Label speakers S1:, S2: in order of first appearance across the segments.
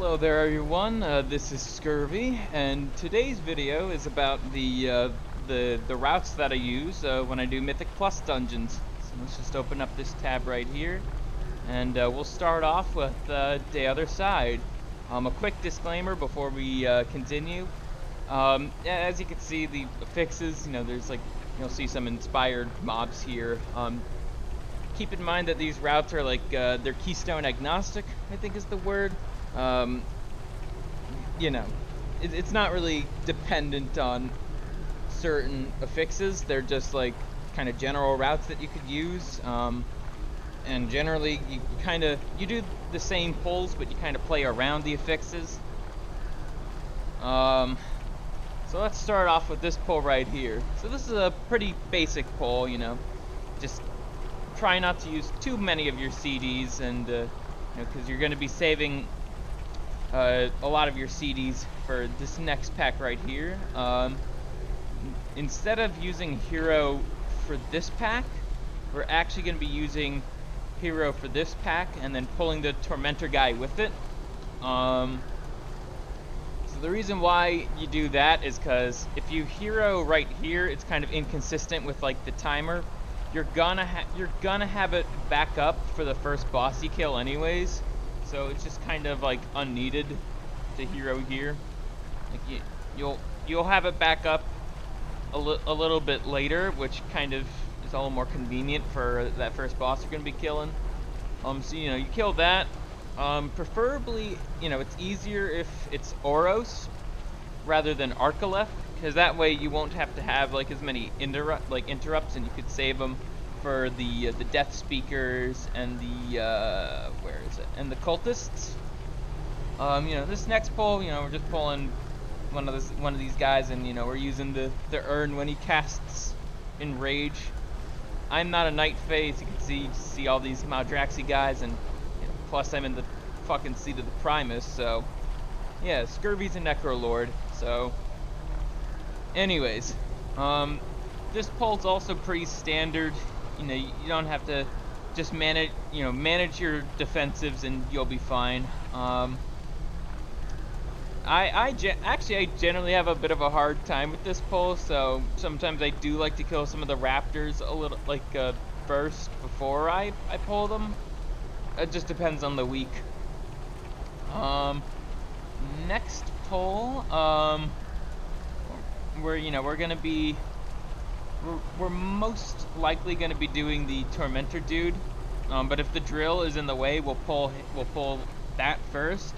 S1: Hello there everyone, this is Scurvy, and today's video is about the routes that I use when I do Mythic Plus dungeons. So let's just open up this tab right here, and we'll start off with the other side. A quick disclaimer before we continue. As you can see, the fixes, there's you'll see some inspired mobs here. Keep in mind that these routes are they're keystone agnostic, I think is the word. It's not really dependent on certain affixes. They're just kind of general routes that you could use. And generally you do the same pulls, but you kind of play around the affixes. So let's start off with this pull right here. So this is a pretty basic pull, just try not to use too many of your CDs, and because you're going to be saving a lot of your CDs for this next pack right here. Instead of using Hero for this pack, we're actually going to be using Hero for this pack and then pulling the Tormentor guy with it. So the reason why you do that is because if you Hero right here, it's kind of inconsistent with the timer. You're gonna have it back up for the first boss you kill anyways. So it's just kind of unneeded to Hero here. You'll have it back up a little bit later, which kind of is a little more convenient for that first boss you're gonna be killing. So you kill that. Preferably, it's easier if it's Oros rather than Arkaleth, because that way you won't have to have as many interrupts, and you could save them for the Death Speakers and the where is it? And the Cultists. This next pull, we're just pulling one of these guys, and we're using the urn when he casts Enrage. I'm not a Night Fae, as you can see all these Maldraxi guys, and plus I'm in the fucking seat of the Primus, so yeah, Scurvy's a Necrolord. So anyways, this pull's also pretty standard. You don't have to just manage your defensives and you'll be fine. I generally have a bit of a hard time with this pull, so sometimes I do like to kill some of the raptors a little first before I pull them. It just depends on the week. Next pull, we're most likely gonna be doing the Tormentor dude, but if the drill is in the way, we'll pull that first,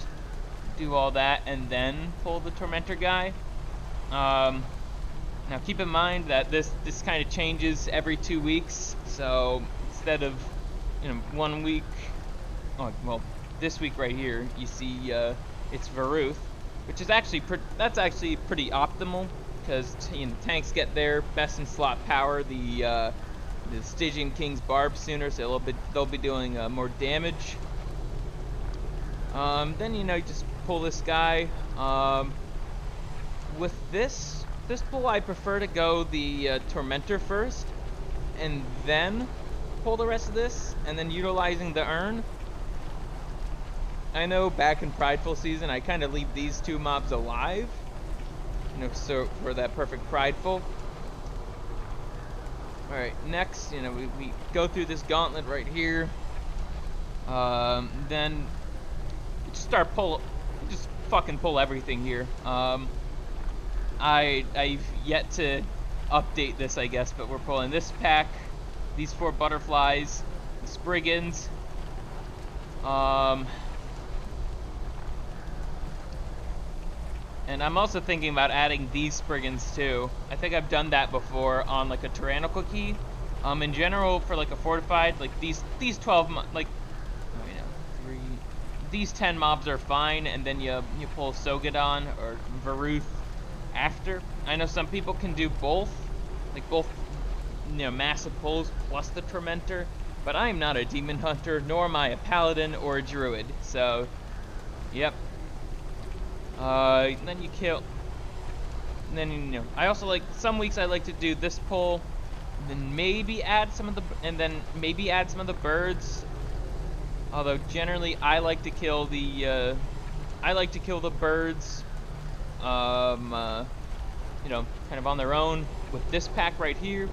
S1: do all that, and then pull the Tormentor guy. Now keep in mind that this kind of changes every 2 weeks, so instead of 1 week, this week right here you see it's Varuth, which is actually pretty optimal, because tanks get their best in slot power, the Stygian King's Barb sooner, so they'll be doing more damage. Then you just pull this guy. With this pull, I prefer to go the Tormentor first, and then pull the rest of this, and then utilizing the urn. I know back in Prideful season, I kind of leave these two mobs alive, so for that perfect Prideful. Alright, next, we go through this gauntlet right here. Then just fucking pull everything here. I've yet to update this, I guess, but we're pulling this pack, these 4 butterflies, the Spriggans, and I'm also thinking about adding these Spriggans too. I think I've done that before on a tyrannical key. In general, for a fortified, these 12 these 10 mobs are fine, and then you pull Sogadon or Varuth after. I know some people can do both, massive pulls plus the Tormentor, but I am not a demon hunter, nor am I a paladin or a druid. So, yep. Then you kill. And then I also some weeks I like to do this pull, and then maybe add some of the birds. Although generally I like to kill the I like to kill the birds, you know, kind of on their own with this pack right here.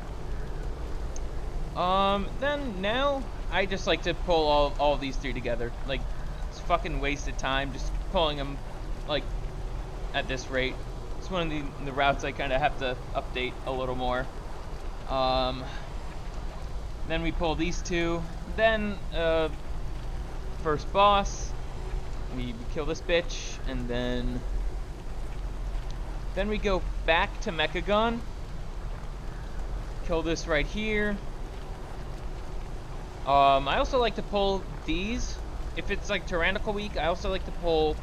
S1: Then now I just like to pull all these three together. Like, it's fucking wasted time just pulling them, like, at this rate. It's one of the routes I kind of have to update a little more. Then we pull these two. Then, first boss, we kill this bitch, and then we go back to Mechagon. Kill this right here. I also like to pull these. If it's like Tyrannical Week, I also like to pull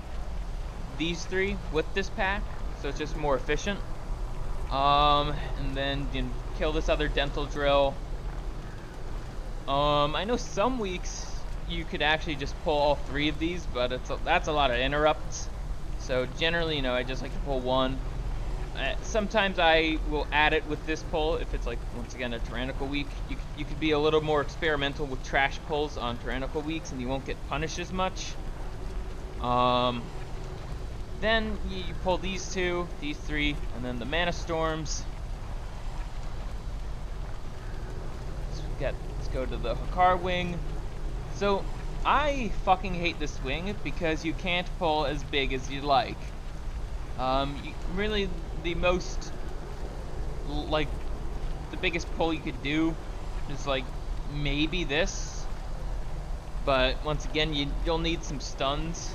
S1: these three with this pack, so it's just more efficient. And then you know, kill this other dental drill. I know some weeks you could actually just pull all three of these, but that's a lot of interrupts. So generally, you know, I just like to pull one. Sometimes I will add it with this pull if it's like, once again, a Tyrannical Week. You could be a little more experimental with trash pulls on Tyrannical Weeks and you won't get punished as much. Then you pull these two, these three, and then the Mana Storms. Let's go to the Hakar Wing. So, I fucking hate this wing because you can't pull as big as you'd like. Really, the most, like, the biggest pull you could do is, like, maybe this. But, once again, you'll need some stuns.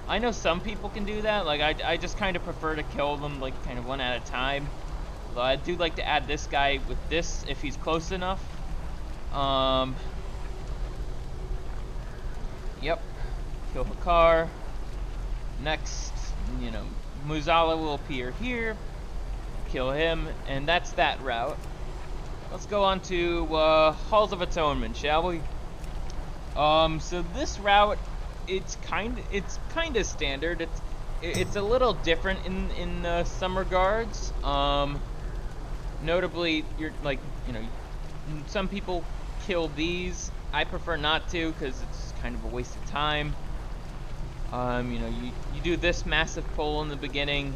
S1: I know some people can do that. Like, I just kind of prefer to kill them, like, kind of one at a time. Though I do like to add this guy with this if he's close enough. Yep. Kill Hakar. Next, you know, Muzala will appear here. Kill him, and that's that route. Let's go on to Halls of Atonement, shall we? So this route, it's kind of standard. It's a little different in some regards. Notably, you're like, you know, some people kill these. I prefer not to because it's kind of a waste of time. You know, you do this massive pull in the beginning,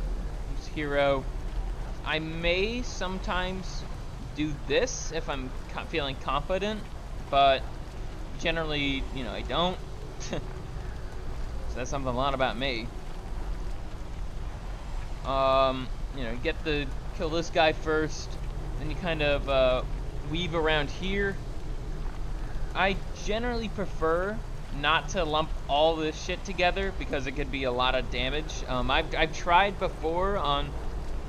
S1: use hero. I may sometimes do this if I'm feeling confident, but generally, you know, I don't. So that's something a lot about me. You know, kill this guy first, then you kind of weave around here. I generally prefer not to lump all this shit together because it could be a lot of damage. I've tried before on,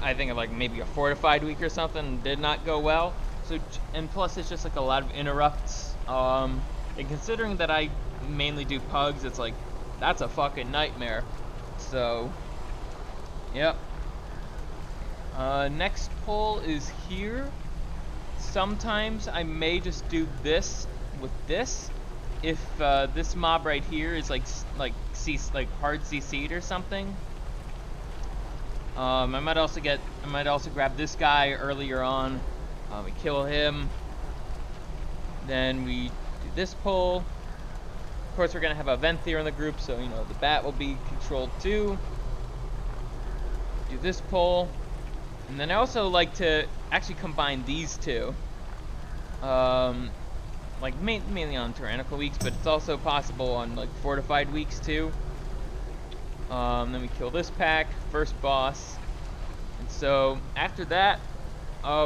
S1: I think, like maybe a fortified week or something, did not go well. So, and plus it's just like a lot of interrupts. And considering that I mainly do pugs, it's like, that's a fucking nightmare. So, yep. Next pull is here. Sometimes I may just do this with this. If this mob right here is like hard CC'd or something. I might also grab this guy earlier on. We kill him. Then we do this pull. Of course, we're gonna have a Venthyr in the group, so you know the bat will be controlled too. Do this pull, and then I also like to actually combine these two. Like mainly on Tyrannical weeks, but it's also possible on like fortified weeks too. Then we kill this pack, first boss, and so after that,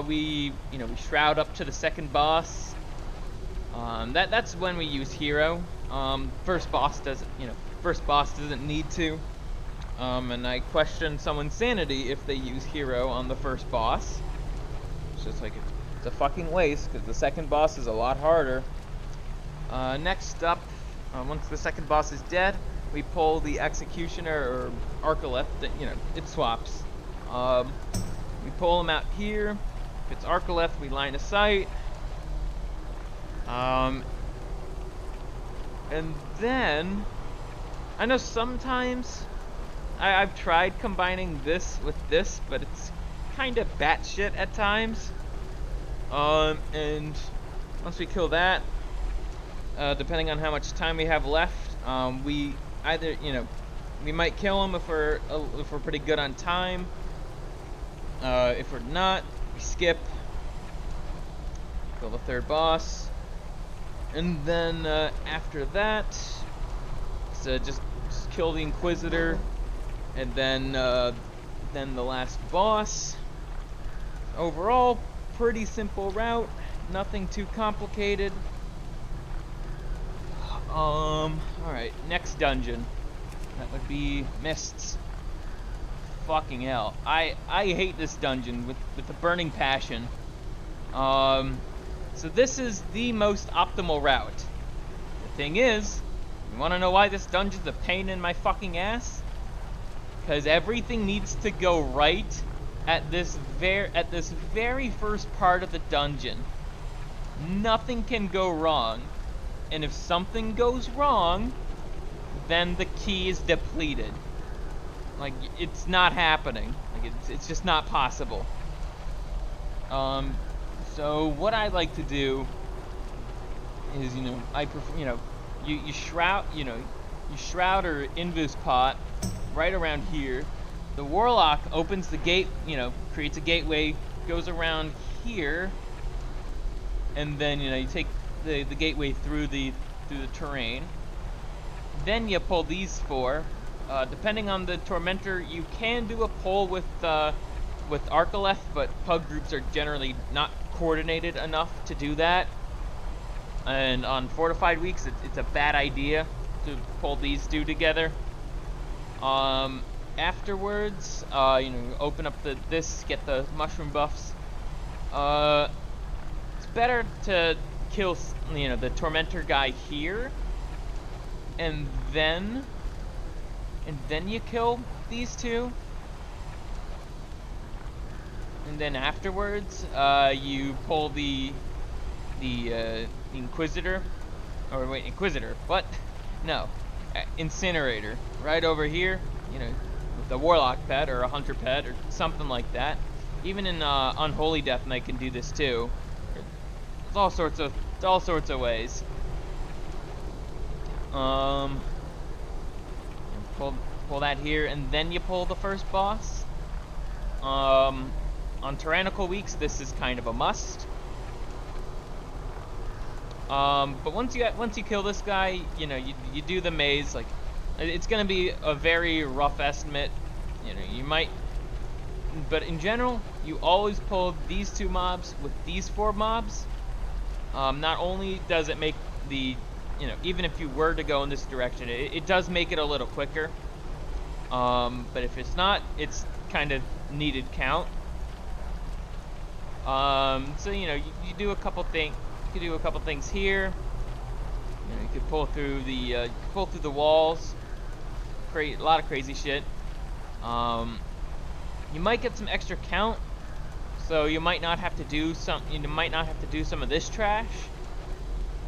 S1: we shroud up to the second boss. That's when we use hero. First boss doesn't need to. And I question someone's sanity if they use hero on the first boss. It's just like it's a fucking waste because the second boss is a lot harder. Next up, once the second boss is dead, we pull the Executioner or Arcolith. It swaps. We pull him out here. If it's Arcolith, we line of sight. And then I know sometimes I've tried combining this with this, but it's kind of batshit at times. And once we kill that, depending on how much time we have left, we either, We might kill him if we're pretty good on time. If we're not, we skip. Kill the third boss, and then after that, so just kill the Inquisitor, and then the last boss. Overall, pretty simple route. Nothing too complicated. Alright, next dungeon. That would be Mists. Fucking hell. I hate this dungeon with a burning passion. So this is the most optimal route. The thing is, you wanna know why this dungeon's a pain in my fucking ass? Because everything needs to go right at this very first part of the dungeon. Nothing can go wrong. And if something goes wrong, then the key is depleted. Like, it's not happening. Like, it's just not possible. So what I like to do is, I prefer, you shroud, you shroud or invis pot right around here. The Warlock opens the gate, creates a gateway, goes around here, and then, you take the gateway through the terrain. Then you pull these four. Depending on the Tormentor, you can do a pull with Arcalef, but pug groups are generally not coordinated enough to do that. And on fortified weeks, it's a bad idea to pull these two together. Afterwards, open up this, get the mushroom buffs. It's better to kill, the Tormentor guy here, and then you kill these two. And then afterwards, you pull the Inquisitor, or wait, Inquisitor, what? No, Incinerator, right over here, with the Warlock pet, or a Hunter pet, or something like that. Even in Unholy Death Knight can do this too. It's all sorts of ways. Pull that here, and then you pull the first boss. On tyrannical weeks, this is kind of a must. But once you kill this guy, you do the maze. Like, it's gonna be a very rough estimate. You might, but in general, you always pull these two mobs with these four mobs. Not only does it make the, even if you were to go in this direction, it does make it a little quicker. But if it's not, it's kind of needed count. So you do a couple things. You could do a couple things here. You could pull through the walls. Create a lot of crazy shit. You might get some extra count, so you might not have to do some. You might not have to do some of this trash.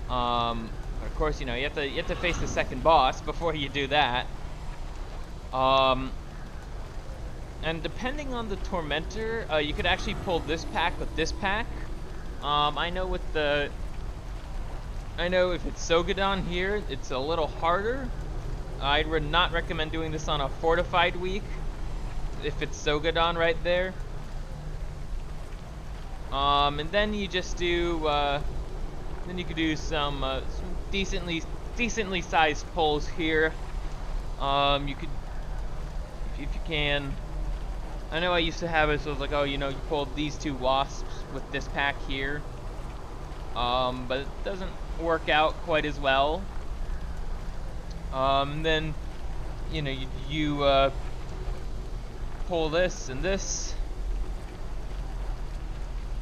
S1: But of course, you have to face the second boss before you do that. And depending on the Tormentor, you could actually pull this pack with this pack. I know if it's Sogadon here, it's a little harder. I would not recommend doing this on a fortified week if it's Sogadon right there. And then you just do, then you could do some decently sized pulls here. You could, if you can. I know I used to have it, so it was like, oh, you pull these two wasps with this pack here. But it doesn't work out quite as well. Then, you pull this and this.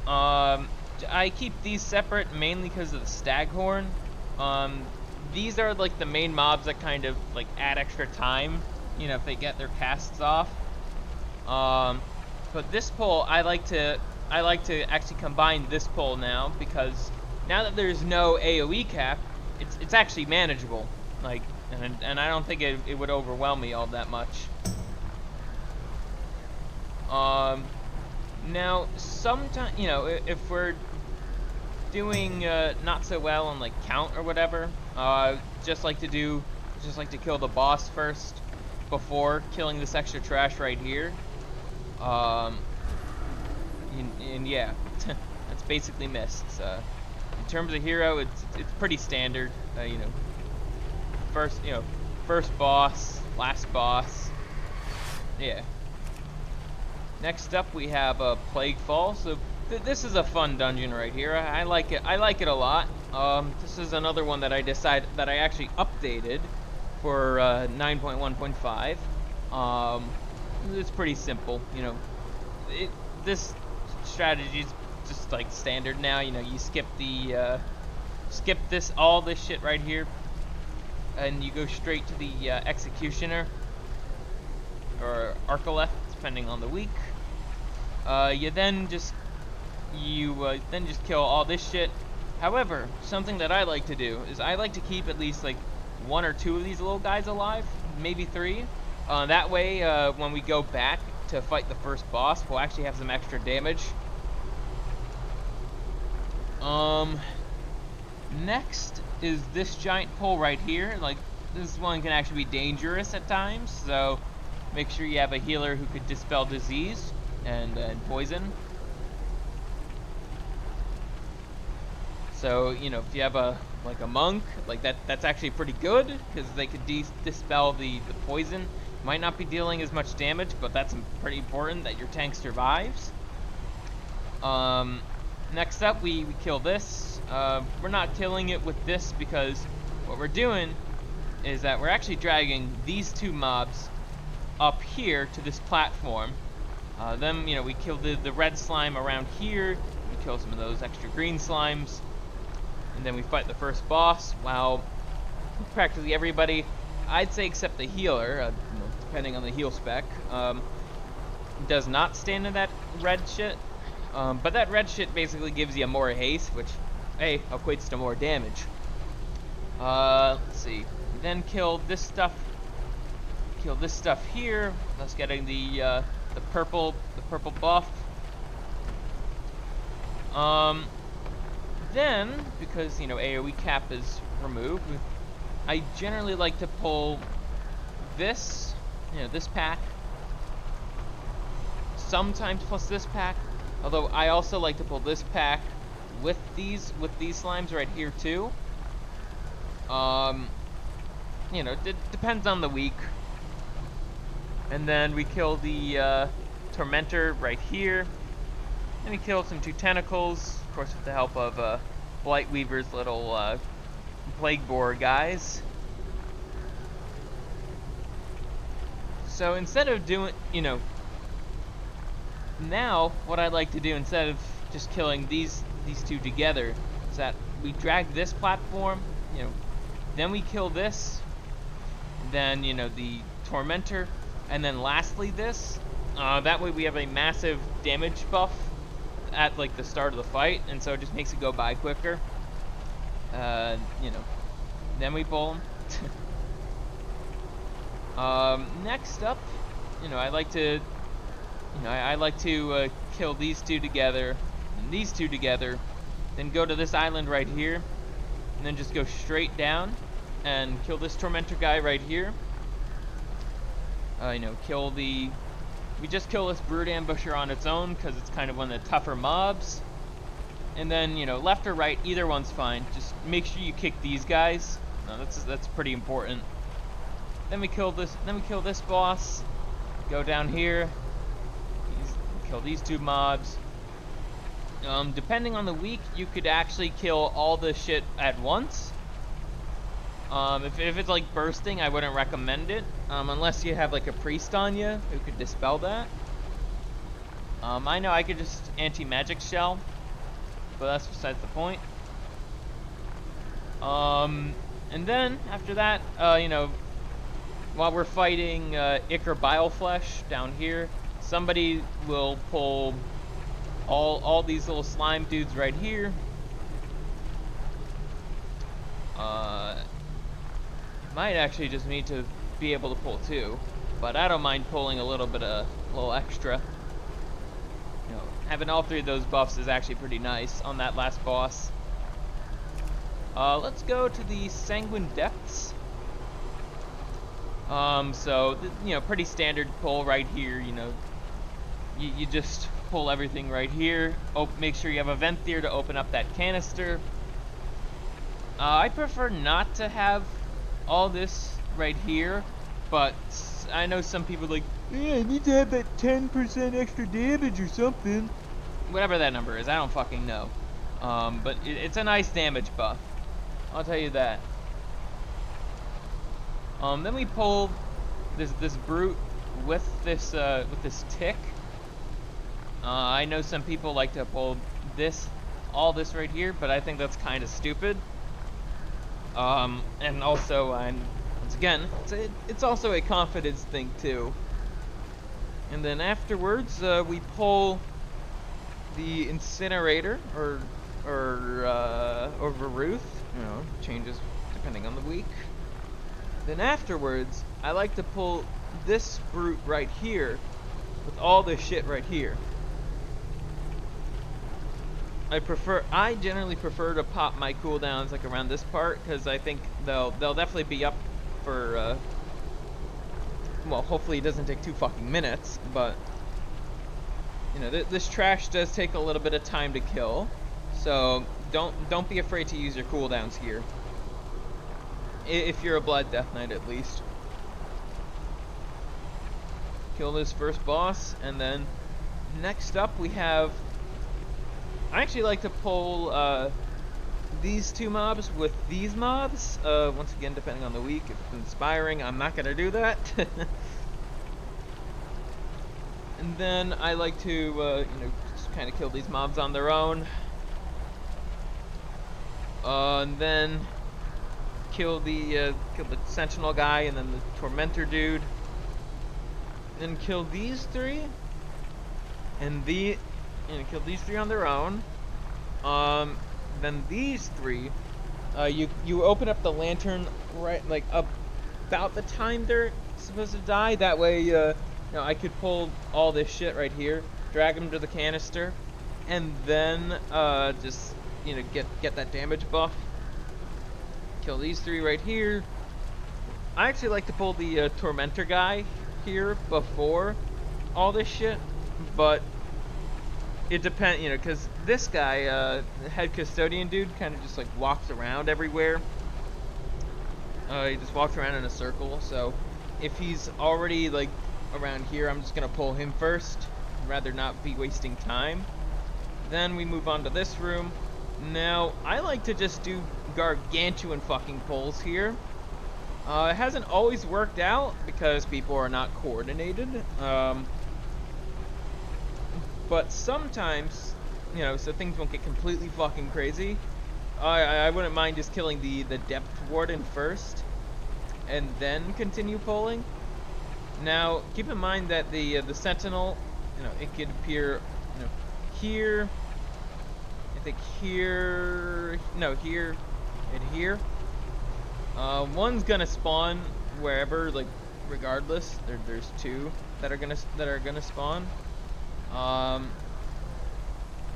S1: I keep these separate mainly because of the Staghorn. These are like the main mobs that kind of like add extra time, if they get their casts off. But this pull, I like to actually combine this pull now, because now that there's no AoE cap, it's actually manageable. Like, and I don't think it would overwhelm me all that much. Now sometimes, if we're doing not so well on like count or whatever, just like to kill the boss first. before killing this extra trash right here. And yeah, that's basically missed. In terms of hero, it's pretty standard. You know, first boss, last boss. Yeah. Next up, we have Plaguefall. So this is a fun dungeon right here. I like it. I like it a lot. This is another one that I actually updated for 9.1.5. It's pretty simple. You know, this strategy is just like standard now. You know, you skip all this shit right here, and you go straight to the Executioner or Arcoleth, depending on the week. You then just kill all this shit. However, something that I like to do is I like to keep at least like 1 or 2 of these little guys alive, maybe 3. That way, when we go back to fight the first boss, we'll actually have some extra damage. Next is this giant pole right here. Like, this one can actually be dangerous at times, so make sure you have a healer who could dispel disease and poison. So, you know, if you have a monk, like that's actually pretty good, because they could dispel the poison. Might not be dealing as much damage, but that's pretty important that your tank survives. Next up, we kill this. We're not killing it with this because what we're doing is that we're actually dragging these 2 mobs up here to this platform. Then, you know, we kill the red slime around here. We kill some of those extra green slimes. And then we fight the first boss. While practically everybody, I'd say except the healer, you know, depending on the heal spec, does not stand in that red shit. But that red shit basically gives you more haste, which, hey, equates to more damage. Let's see. We then kill this stuff. Kill this stuff here. Thus getting the purple buff. Then, because, you know, AoE cap is removed, I generally like to pull this, you know, this pack. Sometimes plus this pack. Although I also like to pull this pack with these slimes right here too. You know, it depends on the week. And then we kill the Tormentor right here. And we kill some 2 tentacles, of course with the help of Blightweaver's little plague boar guys. So instead of doing, you know, now what I'd like to do instead of just killing these 2 together is that we drag this platform, you know, then we kill this, then, you know, the Tormentor, and then lastly this. That way we have a massive damage buff at like the start of the fight, and so it just makes it go by quicker. You know, then we pull them. Next up, you know, I like to kill these 2 together, and these 2 together, then go to this island right here, and then just go straight down and kill this Tormentor guy right here. You know, we just kill this Brood Ambusher on its own because it's kind of one of the tougher mobs. And then, you know, left or right, either one's fine. Just make sure you kick these guys. That's pretty important. Then we kill this. Then we kill this boss. Go down here. Kill these 2 mobs. Depending on the week, you could actually kill all this shit at once. If it's like bursting, I wouldn't recommend it, unless you have like a priest on you who could dispel that. I know I could just anti-magic shell, but that's besides the point. And then after that, you know, while we're fighting Ichor Bileflesh down here, somebody will pull all these little slime dudes right here. Might actually just need to be able to pull 2, but I don't mind pulling a little extra. You know, having all 3 of those buffs is actually pretty nice on that last boss. Let's go to the Sanguine Depths. So, you know, pretty standard pull right here, you know. You just pull everything right here. Make sure you have a vent there to open up that canister. I prefer not to have all this right here, but I know some people are like, yeah, I need to have that 10% extra damage or something. Whatever that number is, I don't fucking know. But it's a nice damage buff. I'll tell you that. Then we pull this brute with this tick. I know some people like to pull all this right here, but I think that's kind of stupid. And also, once again, it's also a confidence thing too. And then afterwards, we pull the incinerator or Varuth. You know, changes depending on the week. Then afterwards, I like to pull this brute right here with all this shit right here. I generally prefer to pop my cooldowns like around this part, because I think they'll definitely be up for well, hopefully it doesn't take 2 fucking minutes, but you know, this trash does take a little bit of time to kill, so don't be afraid to use your cooldowns here. If you're a Blood Death Knight, at least. Kill this first boss, and then next up we have, I actually like to pull these 2 mobs with these mobs. Once again, depending on the week. If it's inspiring, I'm not going to do that. And then I like to, you know, just kind of kill these mobs on their own. And then kill the Sentinel guy, and then the Tormentor dude. Then kill these 3. And kill these 3 on their own. Then these 3, you open up the lantern right, like, about the time they're supposed to die. That way, you know, I could pull all this shit right here, drag them to the canister, and then just, you know, get that damage buff. Kill these 3 right here. I actually like to pull the Tormentor guy here before all this shit, but it depends, you know, because this guy, the head custodian dude, kind of just like walks around everywhere. He just walks around in a circle, so if he's already like around here, I'm just gonna pull him first, rather not be wasting time. Then we move on to this room. Now, I like to just do gargantuan fucking pulls here. It hasn't always worked out because people are not coordinated. But sometimes, you know, so things won't get completely fucking crazy, I wouldn't mind just killing the Depth Warden first, and then continue pulling. Now, keep in mind that the Sentinel, you know, it could appear, you know, here, I think here, no, here, and here. One's gonna spawn wherever, like, regardless. There's 2 that are gonna spawn.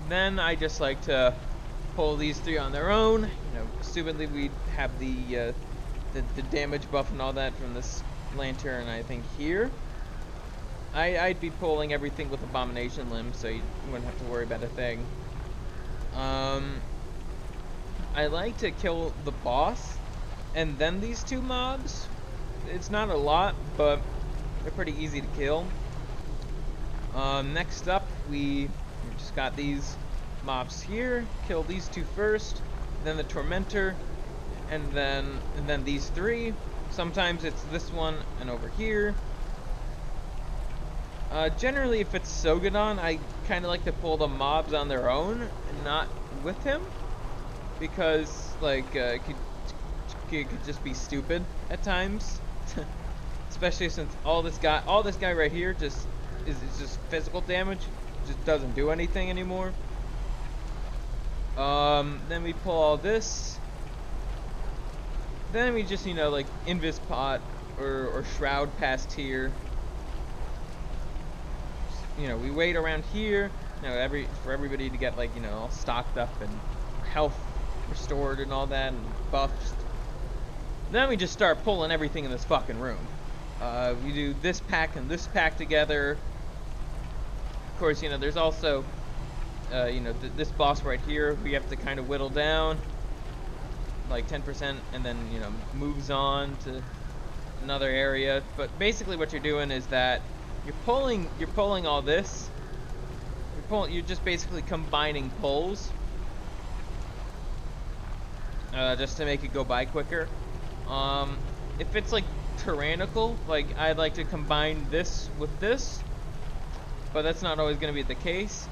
S1: Then I just like to pull these 3 on their own. You know, assumedly we'd have the damage buff and all that from this lantern, I think, here. I'd be pulling everything with Abomination Limb, so you wouldn't have to worry about a thing. I like to kill the boss and then these 2 mobs. It's not a lot, but they're pretty easy to kill. Next up, we just got these mobs here. Kill these 2 first, then the Tormentor, and then these 3. Sometimes it's this one and over here. Generally, if it's Sogadon, I kind of like to pull the mobs on their own and not with him, because like it could just be stupid at times, especially since all this guy right here just is just physical damage, just doesn't do anything anymore. Then we pull all this. Then we just, you know, like Invis Pot or Shroud past here. You know, we wait around here, you know, for everybody to get, like, you know, all stocked up and health restored and all that and buffed. Then we just start pulling everything in this fucking room. We do this pack and this pack together. Of course, you know, there's also, you know, this boss right here, we have to kind of whittle down, like 10%, and then, you know, moves on to another area. But basically what you're doing is that you're pulling all this. You're just basically combining pulls, just to make it go by quicker. If it's like tyrannical, like I'd like to combine this with this, but that's not always going to be the case.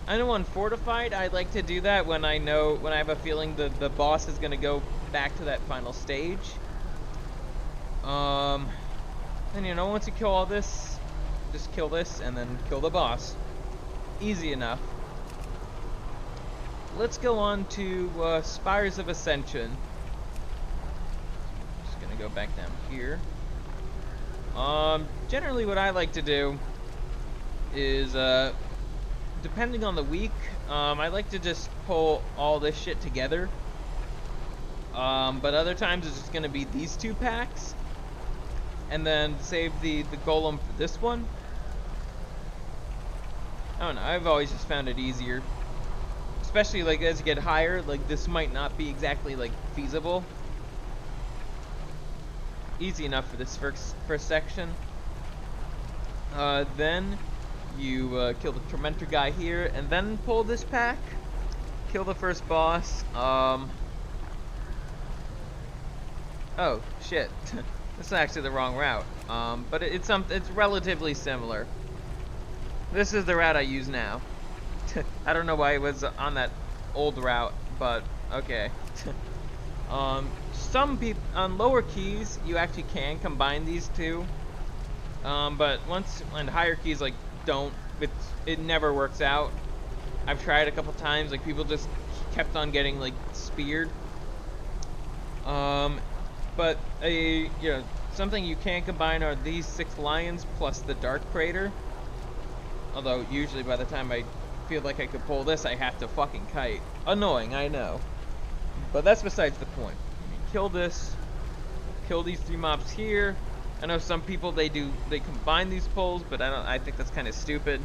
S1: I know on fortified, I like to do that when I have a feeling the boss is going to go back to that final stage. And you know, once you kill all this, just kill this and then kill the boss. Easy enough. Let's go on to Spires of Ascension. Just gonna go back down here. Generally what I like to do is, depending on the week, I like to just pull all this shit together. But other times it's just gonna be these two packs, and then save the golem for this one. I don't know, I've always just found it easier. Especially like as you get higher, like this might not be exactly like feasible. Easy enough for this first section. Then you kill the Tormentor guy here, and then pull this pack. Kill the first boss. Oh shit, this is actually the wrong route. But it's relatively similar. This is the route I use now. I don't know why it was on that old route, but okay. Some people on lower keys, you actually can combine these two. But once on higher keys, like it never works out. I've tried a couple times, like people just kept on getting like speared. But you know, something you can combine are these 6 lions plus the dark crater. Although usually by the time I feel like I could pull this, I have to fucking kite. Annoying, I know. But that's besides the point. Kill this, kill these 3 mobs here. I know some people they combine these pulls, but I think that's kind of stupid.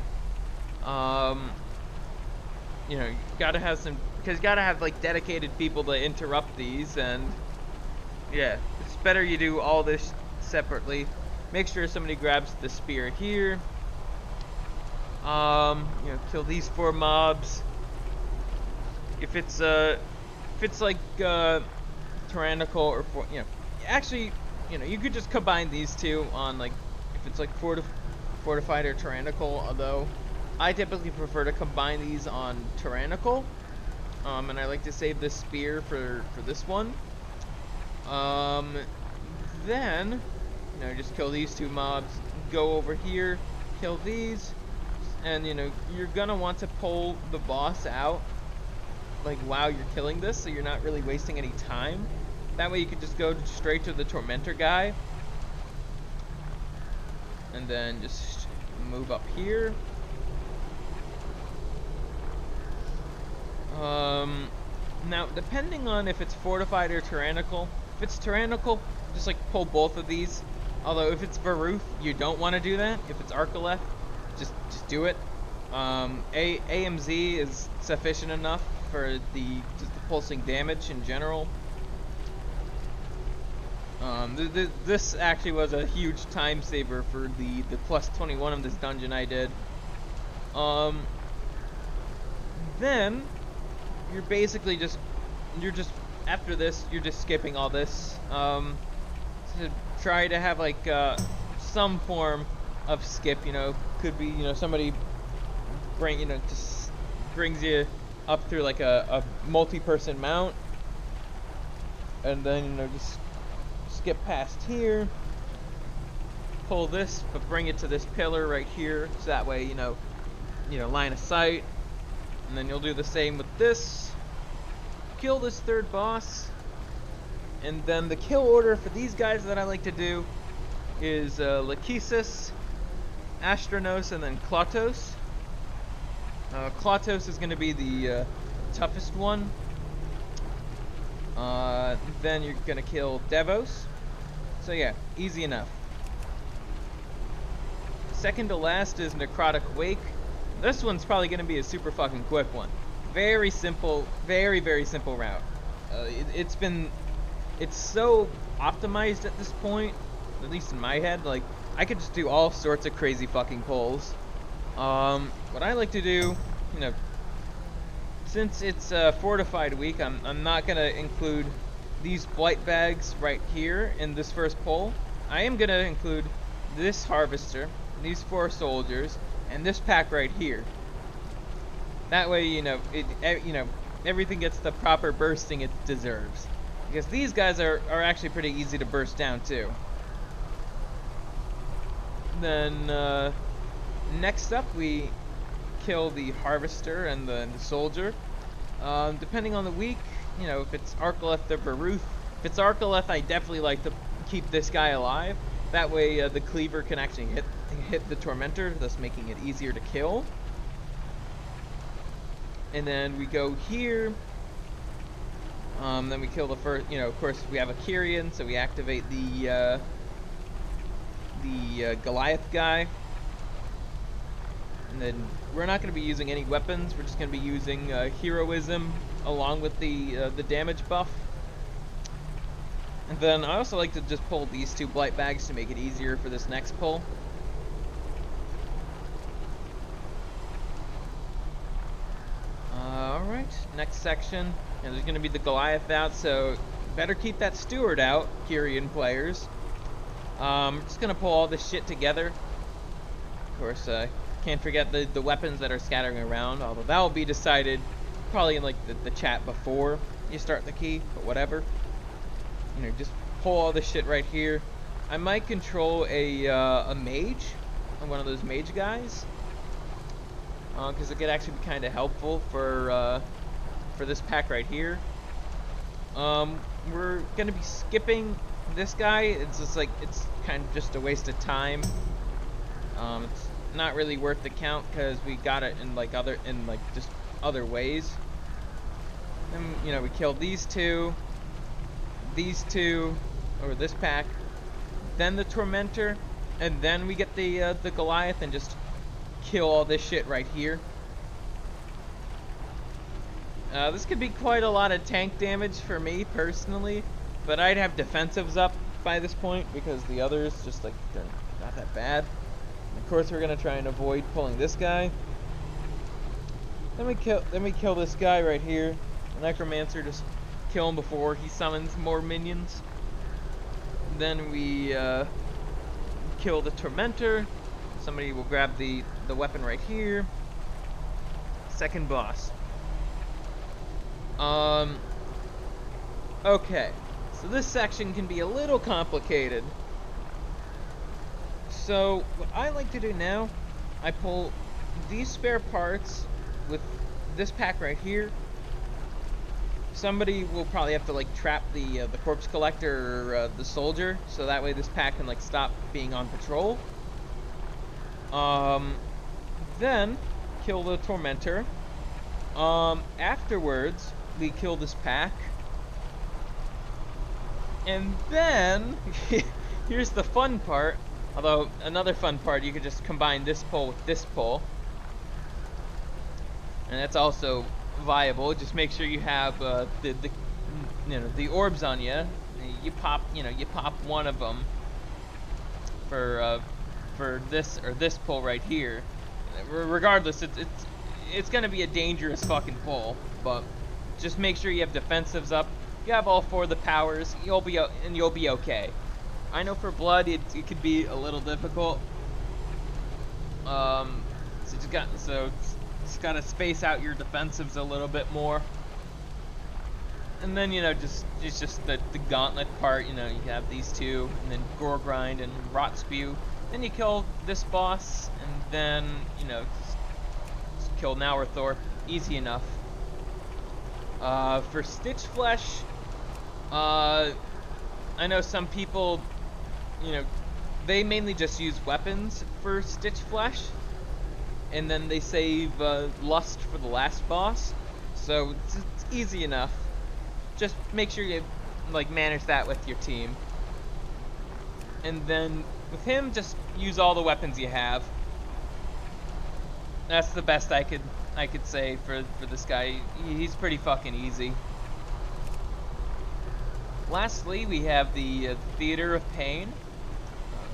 S1: You know, you gotta have because you gotta have like dedicated people to interrupt these, and yeah, it's better you do all this separately. Make sure somebody grabs the spear here. You know, kill these 4 mobs. If it's like tyrannical or you know, actually, you know, you could just combine these two on like if it's like fortified or tyrannical. Although I typically prefer to combine these on tyrannical, and I like to save this spear for this one. Then you know, just kill these 2 mobs. Go over here, kill these. And you know, you're gonna want to pull the boss out like while you're killing this, so you're not really wasting any time. That way you can just go straight to the Tormentor guy. And then just move up here. Now, depending on if it's fortified or tyrannical, if it's tyrannical, just like pull both of these. Although if it's Varuth, you don't want to do that. If it's Arkaleth, just do it. AMZ is sufficient enough for just the pulsing damage in general. This actually was a huge time saver for the plus 21 of this dungeon I did. Then you're basically just after this you're just skipping all this. To try to have like some form of skip, you know, could be, you know, somebody just brings you up through like a multi-person mount, and then, you know, just skip past here, pull this, but bring it to this pillar right here, so that way, you know, line of sight, and then you'll do the same with this, kill this 3rd boss, and then the kill order for these guys that I like to do is Lachesis, Astronos, and then Klotos. Klotos is going to be the toughest one. Then you're going to kill Devos. So yeah, easy enough. second to last is Necrotic Wake. This one's probably going to be a super fucking quick one. Very simple, very, very simple route. It's so optimized at this point, at least in my head. Like, I could just do all sorts of crazy fucking pulls. What I like to do, you know, since it's a fortified week, I'm not gonna include these blight bags right here in this first pull. I am gonna include this harvester, these 4 soldiers, and this pack right here. That way, you know, everything gets the proper bursting it deserves. Because these guys are actually pretty easy to burst down too. Then next up we kill the harvester and the soldier. Depending on the week, you know, if it's Arcoleth or Baruth. If it's Arcoleth, I definitely like to keep this guy alive. That way the cleaver can actually hit the tormentor, thus making it easier to kill. And then we go here. Then we kill the first, you know, of course we have a Kyrian, so we activate the Goliath guy. And then we're not going to be using any weapons, we're just going to be using heroism along with the damage buff. And then I also like to just pull these 2 blight bags to make it easier for this next pull. Alright, next section. And there's going to be the Goliath out, so better keep that steward out, Kyrian players. Just going to pull all this shit together. Of course, can't forget the weapons that are scattering around, although that will be decided probably in like the chat before you start the key, but whatever. You know, just pull all this shit right here. I might control a mage, one of those mage guys, because it could actually be kind of helpful for this pack right here. We're gonna be skipping this guy. It's just like, it's kind of just a waste of time. It's not really worth the count because we got it in just other ways. Then, you know, we killed these two, or this pack, then the Tormentor, and then we get the Goliath and just kill all this shit right here. This could be quite a lot of tank damage for me personally, but I'd have defensives up by this point because the others just like they're not that bad. And of course, we're gonna try and avoid pulling this guy. Then we kill this guy right here, the Necromancer. Just kill him before he summons more minions. Then we kill the Tormentor. Somebody will grab the weapon right here. Second boss. Okay, so this section can be a little complicated. So what I like to do now, I pull these spare parts with this pack right here. Somebody will probably have to like trap the corpse collector or the soldier, so that way this pack can like stop being on patrol. Then kill the Tormentor. Afterwards, we kill this pack. And then, here's the fun part. Although, another fun part, you could just combine this pull with this pull. And that's also viable. Just make sure you have the orbs on you. You pop one of them for this or this pull right here. Regardless, it's gonna be a dangerous fucking pull, but just make sure you have defensives up. You have all 4 of the powers. You'll be okay. I know for blood it could be a little difficult. So just gotta space out your defensives a little bit more. And then it's just the gauntlet part. You have these 2, and then Gore Grind and Rot Spew. Then you kill this boss, and then just kill Naurthor. Easy enough. For Stitch Flesh, I know some people, they mainly just use weapons for Stitch Flesh, and then they save Lust for the last boss, so it's easy enough. Just make sure you manage that with your team. And then with him, just use all the weapons you have. That's the best I could say for this guy. He's pretty fucking easy. Lastly, we have the Theater of Pain.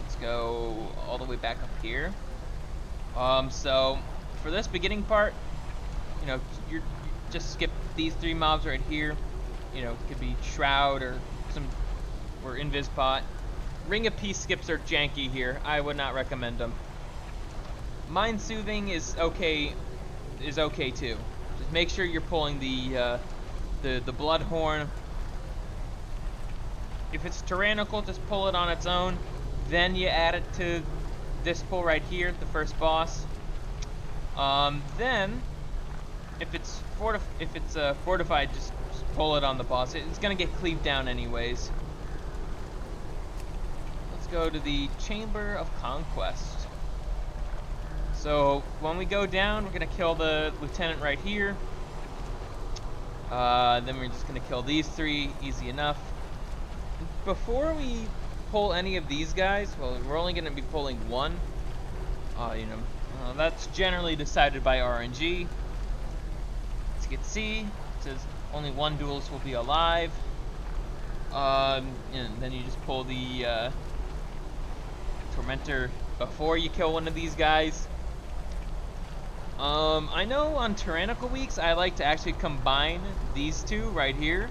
S1: Let's go all the way back up here. So for this beginning part, you know, you just skip these 3 mobs right here. You know, it could be Shroud or Invispot. Ring of Peace skips are janky here. I would not recommend them. Mind Soothing is okay too. Just make sure you're pulling the Bloodhorn. If it's tyrannical, just pull it on its own. Then you add it to this pull right here, the first boss. Then, if it's fortified, just pull it on the boss. It's gonna get cleaved down anyways. Let's go to the Chamber of Conquest. So when we go down, we're gonna kill the lieutenant right here. Then we're just gonna kill these 3, easy enough. Before we pull any of these guys, well, we're only gonna be pulling 1. You know, that's generally decided by RNG. As you can see, it says only 1 duelist will be alive. And then you just pull the Tormentor before you kill one of these guys. I know on Tyrannical Weeks, I like to actually combine these 2 right here.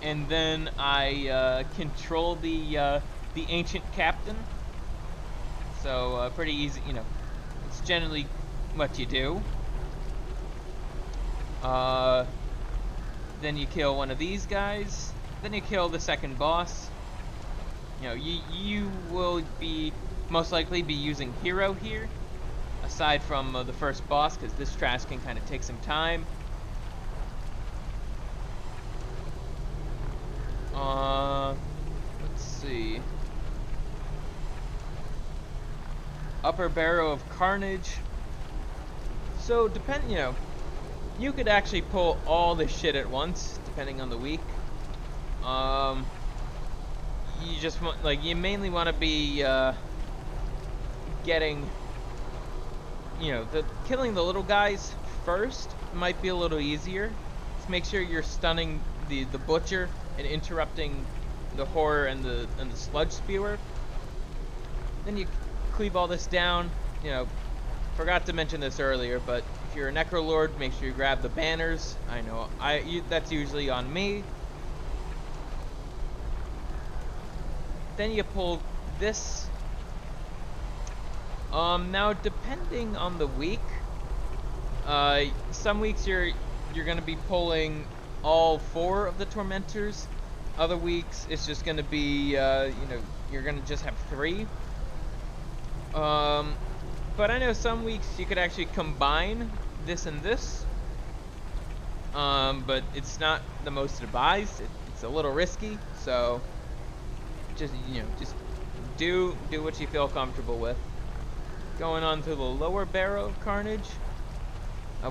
S1: And then I control the Ancient Captain. So pretty easy, you know, it's generally what you do. Then you kill one of these guys. Then you kill the second boss. You know, you will be most likely be using hero here, aside from the first boss, because this trash can kind of take some time. Let's see. Upper Barrow of Carnage. So you know, you could actually pull all this shit at once, depending on the week. You just want, like, you mainly want to be getting, you know, killing the little guys first might be a little easier. Just make sure you're stunning the butcher and interrupting the horror and the sludge spewer. Then you cleave all this down. You know, forgot to mention this earlier, but if you're a Necrolord, make sure you grab the banners. I know that's usually on me. Then you pull this. Now depending on the week, some weeks you're gonna be pulling all 4 of the Tormentors. Other weeks it's just gonna be you know, you're gonna just have 3. But I know some weeks you could actually combine this and this. But it's not the most advised. It's a little risky, so just, you know, just do what you feel comfortable with. Going on to the lower Barrow of Carnage.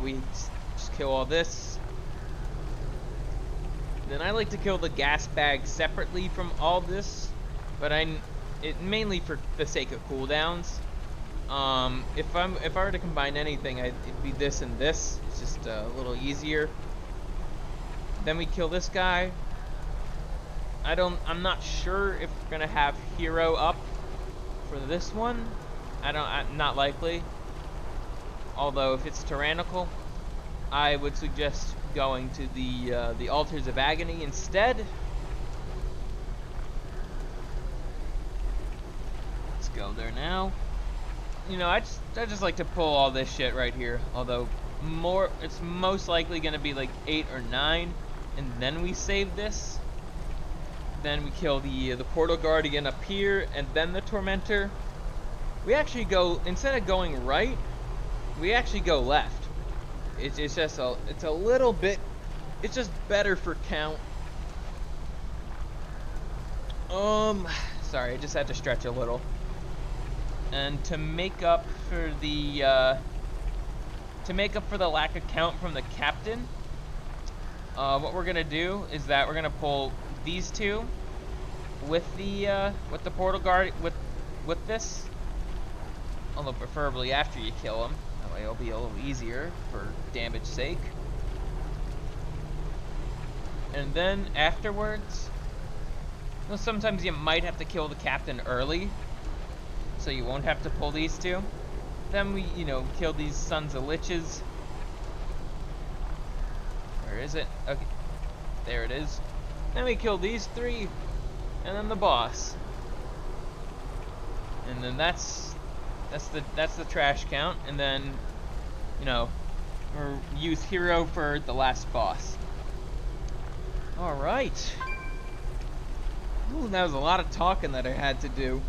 S1: We just kill all this. Then I like to kill the gas bag separately from all this, but mainly for the sake of cooldowns. If I were to combine anything, it'd be this and this. It's just a little easier. Then we kill this guy. I'm not sure if we're gonna have hero up for this one. Not likely. Although if it's tyrannical, I would suggest going to the Altars of Agony instead. Let's go there now. You know, I just like to pull all this shit right here. Although it's most likely gonna be like 8 or 9, and then we save this. Then we kill the Portal Guardian up here, and then the Tormentor. We actually go, instead of going right, we actually go left. It's just it's a little bit, it's just better for count. Sorry, I just had to stretch a little. And to make up for the lack of count from the captain, what we're gonna do is that we're gonna pull these 2 with the Portal Guard with this. Although preferably after you kill them. That way it'll be a little easier for damage sake. And then afterwards, well, sometimes you might have to kill the captain early, so you won't have to pull these two. Then we, kill these sons of liches. Where is it? Okay, there it is. Then we kill these three, and then the boss. And then that's the trash count, and then, we're use hero for the last boss. All right. Ooh, that was a lot of talking that I had to do,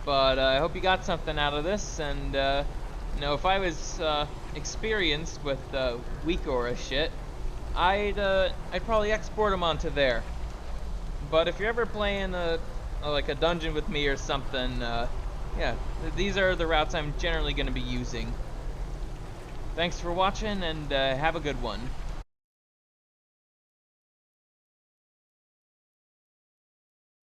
S1: but I hope you got something out of this. And if I was experienced with weak aura shit, I'd probably export them onto there. But if you're ever playing like a dungeon with me or something, yeah, these are the routes I'm generally going to be using. Thanks for watching, and have a good one.